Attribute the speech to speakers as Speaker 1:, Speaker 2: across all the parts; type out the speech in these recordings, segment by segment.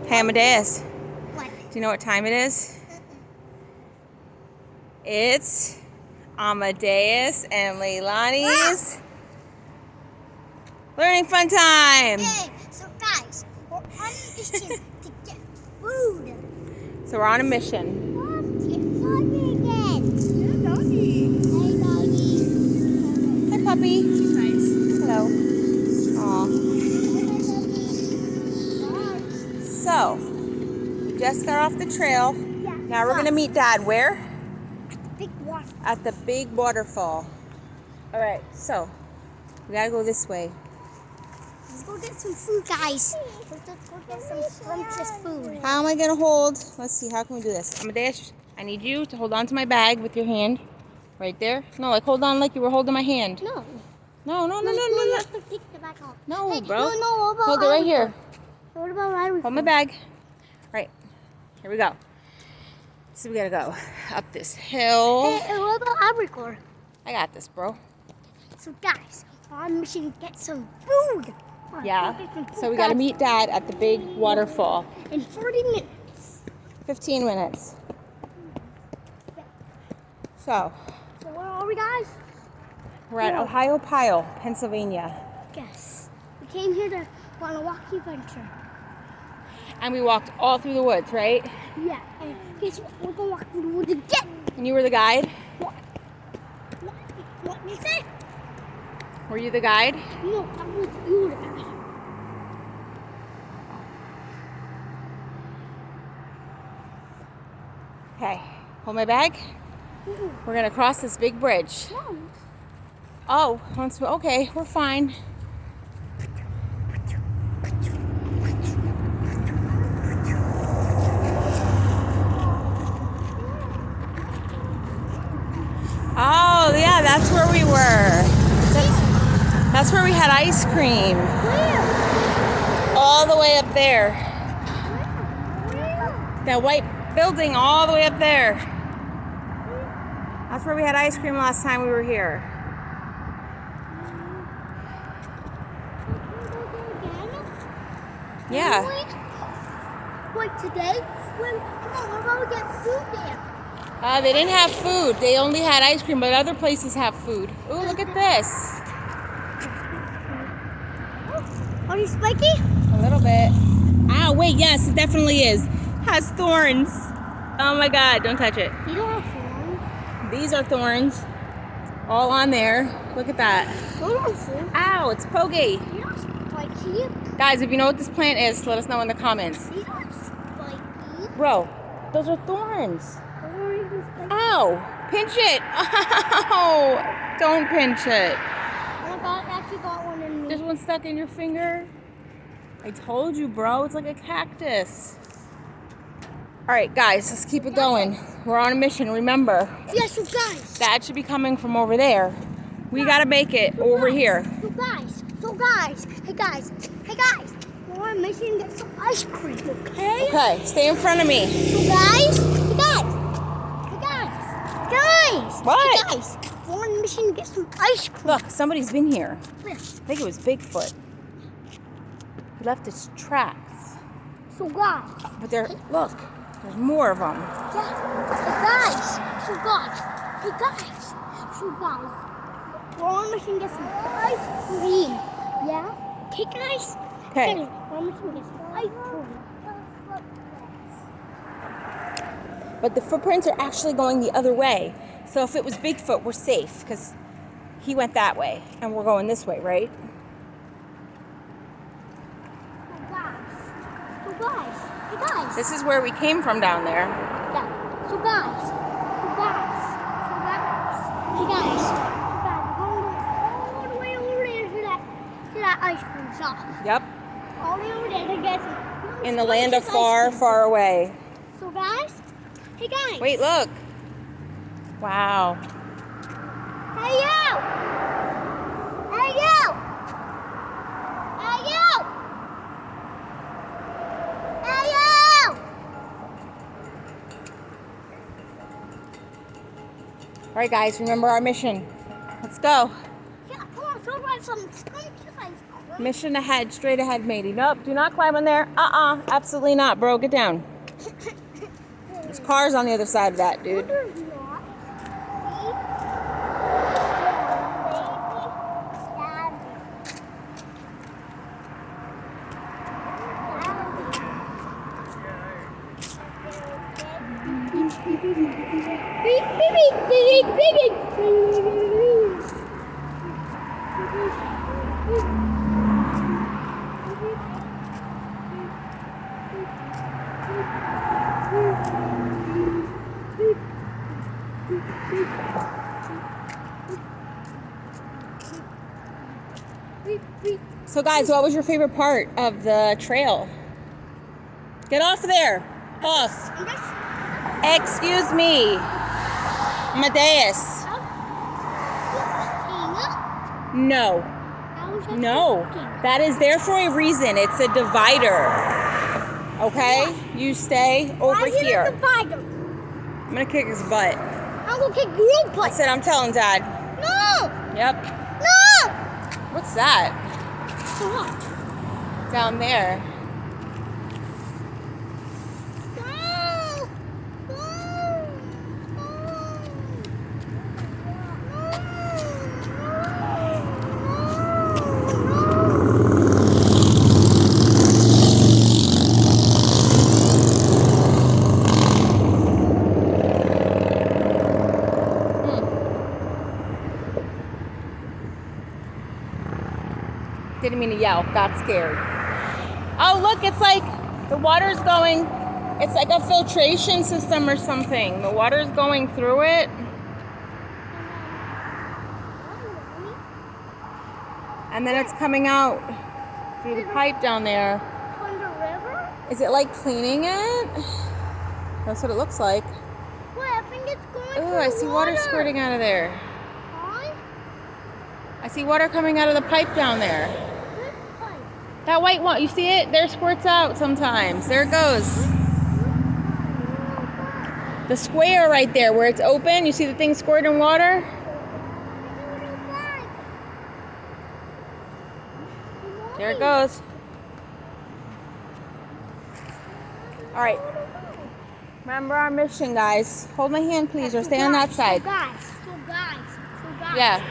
Speaker 1: Hey, Amadeus.
Speaker 2: What?
Speaker 1: Do you know what time it is? It's Amadeus and Leilani's learning fun time.
Speaker 2: Hey, so guys, we're on a mission to get food.
Speaker 1: So we're on a mission.
Speaker 2: Mom, get foggy again.
Speaker 3: Yeah, doggy.
Speaker 2: Hey, doggy.
Speaker 1: Hi, puppy.
Speaker 3: She's nice.
Speaker 1: Hello. Aw. So, we just got off the trail.
Speaker 2: Yeah.
Speaker 1: Now we're going to meet Dad where?
Speaker 2: Big water.
Speaker 1: At the big waterfall. All right, so we got to go this way.
Speaker 2: Let's go get some food, guys. Let's go get some scrumptious food.
Speaker 1: How am I going to hold? Let's see, how can we do this? Amadeus, I need you to hold on to my bag with your hand. Right there. No, like hold on like you were holding my hand.
Speaker 2: No.
Speaker 1: No.
Speaker 2: You have to take the back off.
Speaker 1: No,
Speaker 2: Hey,
Speaker 1: bro.
Speaker 2: No, what about
Speaker 1: Hold it right here.
Speaker 2: What about Irish?
Speaker 1: Hold my bag. Right. Here we go. So we got to go up this hill.
Speaker 2: Hey, what about Abricor?
Speaker 1: I got this, bro.
Speaker 2: So guys, we're on a mission to get some food.
Speaker 1: Yeah.
Speaker 2: Go get some food,
Speaker 1: So we got to
Speaker 2: guys.
Speaker 1: meet Dad at the big waterfall.
Speaker 2: In 40 minutes.
Speaker 1: 15 minutes. So
Speaker 2: So where are we, guys?
Speaker 1: we're at Ohiopyle, Pennsylvania.
Speaker 2: Yes. We came here to go on a walkie adventure.
Speaker 1: And we walked all through the woods, right?
Speaker 2: Yeah. And guess what? We're going to walk through the woods again.
Speaker 1: And you were the guide?
Speaker 2: What did you say?
Speaker 1: Were you the guide?
Speaker 2: No, that was you. The guy.
Speaker 1: Okay, hold my bag. We're gonna cross this big bridge.
Speaker 2: No.
Speaker 1: Oh, okay, we're fine. Oh, yeah, that's where we were. That's where we had ice cream.
Speaker 2: Where?
Speaker 1: All the way up there.
Speaker 2: Where?
Speaker 1: That white building all the way up there. That's where we had ice cream last time we were here. Yeah.
Speaker 2: Wait, today? Come on, we're going to get food there.
Speaker 1: They didn't have food. They only had ice cream, but other places have food. Ooh, look at this.
Speaker 2: Are you spiky?
Speaker 1: A little bit. Ow, wait, yes, it definitely is. Has thorns. Oh my God, don't touch it.
Speaker 2: You don't have thorns.
Speaker 1: These are thorns. All on there. Look at that.
Speaker 2: You don't have thorns.
Speaker 1: Ow, it's pogey.
Speaker 2: You're not spiky.
Speaker 1: Guys, if you know what this plant is, let us know in the comments.
Speaker 2: You're not spiky.
Speaker 1: Bro, those are thorns.
Speaker 2: Those are even spiky.
Speaker 1: Ow, pinch it. Ow, don't pinch it.
Speaker 2: Oh my God, I actually got one in me.
Speaker 1: There's one stuck in your finger. I told you, bro. It's like a cactus. All right, guys, let's keep it going. We're on a mission, remember.
Speaker 2: Yeah, so guys.
Speaker 1: Dad should be coming from over there. We got to make it over here.
Speaker 2: So guys. Hey guys. We're on a mission to get some ice cream, okay?
Speaker 1: Okay, stay in front of me.
Speaker 2: So guys.
Speaker 1: What?
Speaker 2: Hey guys. We're on a mission to get some ice cream.
Speaker 1: Look, somebody's been here.
Speaker 2: Where?
Speaker 1: I think it was Bigfoot. He left his tracks.
Speaker 2: So guys.
Speaker 1: But look, there's more of them.
Speaker 2: Yeah. So guys. We're on a mission to get some ice cream. Yeah? Okay, guys?
Speaker 1: Okay.
Speaker 2: We're on a mission to get some ice cream.
Speaker 1: But the footprints are actually going the other way. So if it was Bigfoot, we're safe because he went that way and we're going this way, right?
Speaker 2: Hey guys.
Speaker 1: This is where we came from down there.
Speaker 2: Yeah. So guys. Hey guys. We're going all the way over there to that ice cream shop.
Speaker 1: Yep.
Speaker 2: All the way over there to get some.
Speaker 1: In the land of far, far away.
Speaker 2: So guys. Hey guys.
Speaker 1: Wait, look. Wow.
Speaker 2: Hey you.
Speaker 1: All right, guys, remember our mission. Let's go.
Speaker 2: Yeah, come on, so grab some scrumptious ice cream.
Speaker 1: Mission ahead, straight ahead, matey. Nope, do not climb on there. Absolutely not, bro. Get down. There's cars on the other side of that, dude. So guys, what was your favorite part of the trail? Get off there. Off. Excuse me. Amadeus. No. No. That is there for a reason. It's a divider. Okay? You stay over here. I'm gonna kick his butt.
Speaker 2: I'm gonna kick your butt.
Speaker 1: That's it, I'm telling Dad.
Speaker 2: No!
Speaker 1: Yep.
Speaker 2: No!
Speaker 1: What's that?
Speaker 2: What?
Speaker 1: Down there.
Speaker 2: No!
Speaker 1: Didn't mean to yell, got scared. Oh, look, it's like the water's going, it's like a filtration system or something. The water's going through it. And then it's coming out through the pipe down there.
Speaker 2: From the river?
Speaker 1: Is it like cleaning it? That's what it looks like.
Speaker 2: Wait, I think it's going
Speaker 1: Ooh,
Speaker 2: through
Speaker 1: I see water squirting out of there.
Speaker 2: Huh?
Speaker 1: I see water coming out of the pipe down there.
Speaker 2: Which pipe?
Speaker 1: That white one, you see it? There squirts out sometimes. There it goes. The square right there where it's open, you see the thing squirting water? There it goes. All right. Remember our mission, guys. Hold my hand, please, or stay on that side.
Speaker 2: So guys.
Speaker 1: Yeah.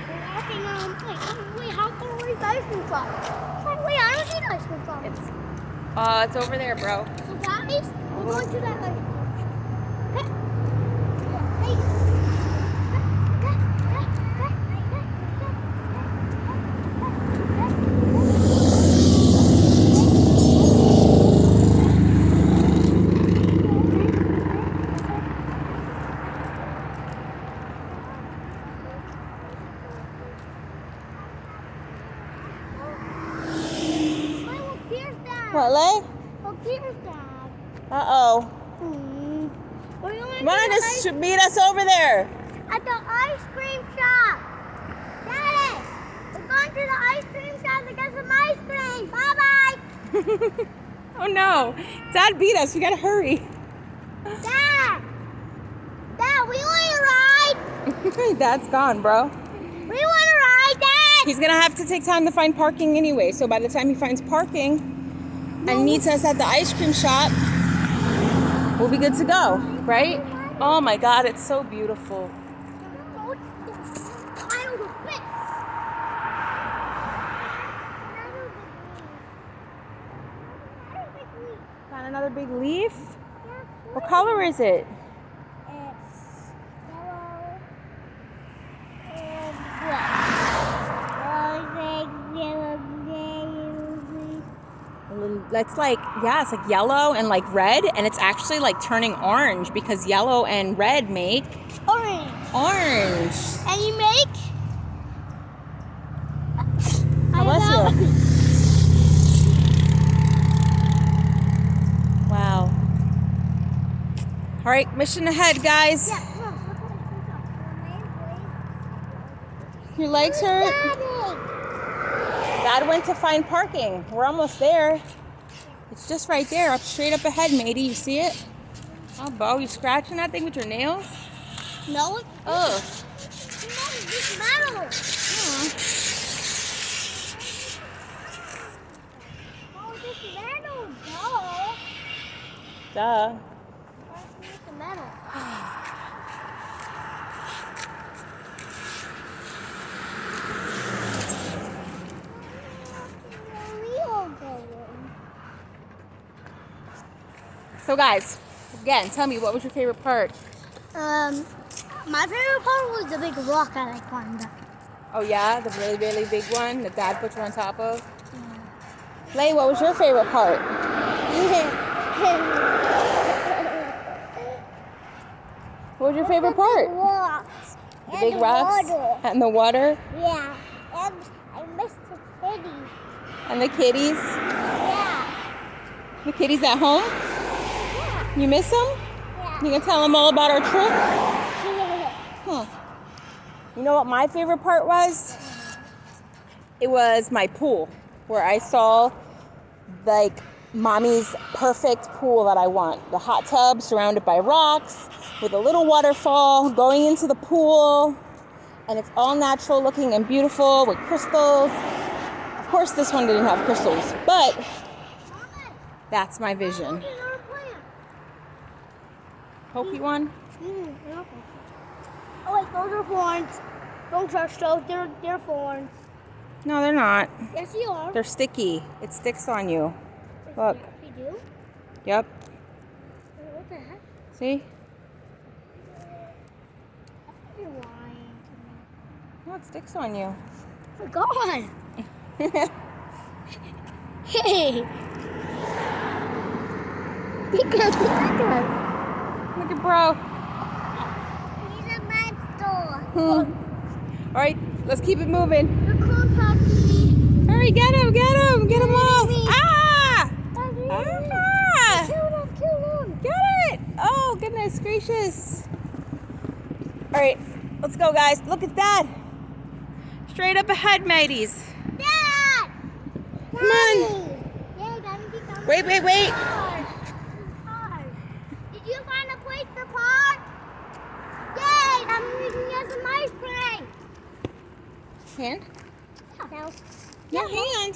Speaker 2: We're walking on. Wait, how far away is the ice cream from? Wait, I don't see the ice cream from.
Speaker 1: It's over there, bro.
Speaker 2: So guys, we're going to that ice cream.
Speaker 1: What, Lay?
Speaker 2: Oh, here's Dad.
Speaker 1: Uh-oh.
Speaker 2: We're going
Speaker 1: You want to just meet us over there?
Speaker 2: at the ice cream shop. Daddy, we're going to the ice cream shop to get some ice cream. Bye-bye.
Speaker 1: Oh, no. Dad beat us. We got to hurry.
Speaker 2: Dad, we want to ride.
Speaker 1: Dad's gone, bro.
Speaker 2: We want to ride, Dad.
Speaker 1: He's going to have to take time to find parking anyway. So by the time he finds parking and meets us at the ice cream shop, we'll be good to go, right? Oh my God, it's so beautiful. Got another big leaf? What color is it?
Speaker 2: It's yellow and black.
Speaker 1: It's like, yeah, it's like yellow and like red, and it's actually like turning orange because yellow and red make orange.
Speaker 2: And you make?
Speaker 1: God bless you. Wow. All right, mission ahead, guys. Your legs hurt? Dad went to find parking. We're almost there. It's just right there, straight up ahead, matey. You see it? Oh, Bo, you scratching that thing with your nails?
Speaker 2: No.
Speaker 1: Oh.
Speaker 2: No, it's metal.
Speaker 1: Duh.
Speaker 2: The metal.
Speaker 1: So guys, again, tell me, what was your favorite part?
Speaker 2: My favorite part was the big rock that I climbed up.
Speaker 1: Oh yeah, the really, really big one that Dad put you on top of? Lay, what was your favorite part? What was your favorite part?
Speaker 2: Rocks.
Speaker 1: The big rocks?
Speaker 2: Water.
Speaker 1: And the water?
Speaker 2: Yeah. And I missed the kitties.
Speaker 1: And the kitties?
Speaker 2: Yeah.
Speaker 1: The kitties at home?
Speaker 2: Yeah.
Speaker 1: You miss them?
Speaker 2: Yeah.
Speaker 1: You can tell them all about our trip? Huh. You know what my favorite part was? It was my pool, where I saw like mommy's perfect pool that I want. The hot tub surrounded by rocks with a little waterfall going into the pool, and it's all natural looking and beautiful with crystals. Of course this one didn't have crystals, but that's my vision. Pokey one?
Speaker 2: Oh wait, those are thorns. Don't touch those, they're thorns.
Speaker 1: No, they're not.
Speaker 2: Yes, you are.
Speaker 1: They're sticky. It sticks on you. Look.
Speaker 2: You do?
Speaker 1: Yep.
Speaker 2: What the heck?
Speaker 1: See?
Speaker 2: You're lying.
Speaker 1: No, it sticks on you.
Speaker 2: Oh, God. Hey. Look
Speaker 1: Look at bro.
Speaker 2: He's a monster.
Speaker 1: All right, let's keep it moving.
Speaker 2: Look on top of me.
Speaker 1: Hurry, get him off. Ah! Ah!
Speaker 2: Kill him.
Speaker 1: Get it! Oh, goodness gracious. All right, let's go, guys. Look at that. Straight up ahead, mateys.
Speaker 2: Dad!
Speaker 1: Come on.
Speaker 2: Yeah, Daddy, keep coming.
Speaker 1: Wait.
Speaker 2: Did you find a place to park? Yay! I'm making us some ice cream.
Speaker 1: Hand?
Speaker 2: No.
Speaker 1: No, hand.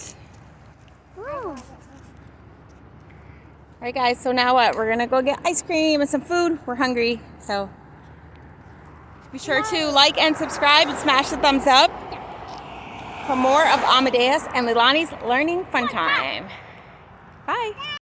Speaker 2: Oh.
Speaker 1: All right, guys, so now what? We're gonna go get ice cream and some food. We're hungry, so be sure to like and subscribe and smash the thumbs up for more of Amadeus and Leilani's Learning Fun Time. Bye.